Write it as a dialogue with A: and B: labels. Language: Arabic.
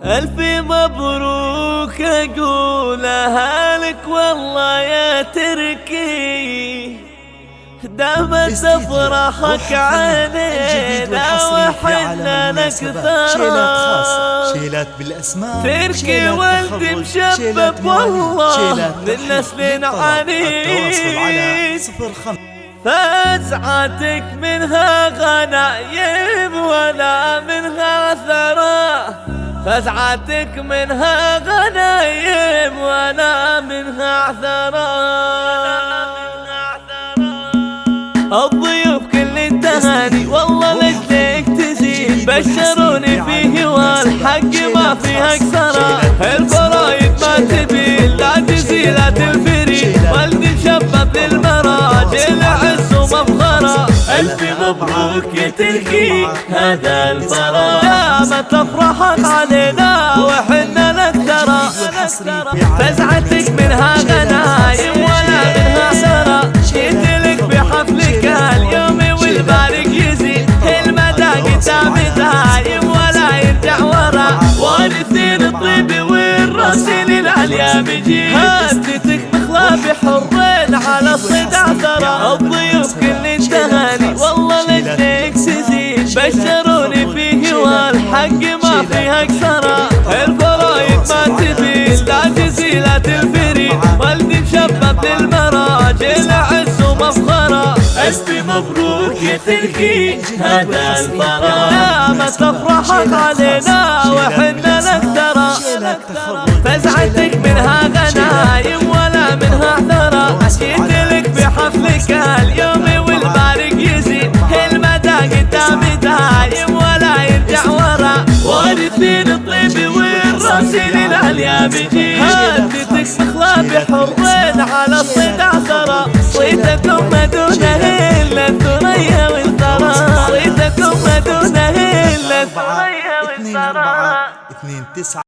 A: ألف مبروك أقولها لك والله يا تركي، دامت أفراحك علينا وحنا لك ثرى.
B: شيلات بالأسماء
A: تركي ولد مشبب والله من نسل عنيد، فزعتك منها غنايم ولا منها ثرى، فزعتك منها غنايم ولا منها ثرى. الضيوف كل التهاني والله لجلك تزيد، بشروني فيه والحق ما فيها كسرى. الفرايد ما تبين لا تزيل لا تنفري، والدي شباب للمراجل عز ومفخرة. ألف مبروك يا تركي هذا الفرح، دامت أفراحك علينا وحنا لك ترى. فزعتك منها غنايم ولا منها ثرى، جيتلك بحفلك اليوم والبارك يزيد، المدى قدام دايم ولا يرجع ورا. وارثين الطيب والراسين العليا بيجي، هدتك مخلى بحرين على الصدع ثرى. الضيوف كل التهاني والله لجلك تزيد، بشروني فيه والحق ما فيها كسرى. الفرايد ما تبين لا تزيل لا تنفري، والدي مشبب للمراجل عز ومفخرة. ألف مبروك يا تركي هذا الفرح، دامت أفراحك علينا وحنا لك ترى. فزعتك منها غنايم ولا منها ثرى، جيتلك بحفلك اليوم والبارك يزيد، المدى قدام دايم ولا يرجع ورا. وارثين الطيب والراسين العليا بيجي، هدتك مخلى بحرين على الصدع ثرى. صيتكم ما دونه إلا الثريا والثرى، صيتكم ما دونه إلا الثريا والثرى.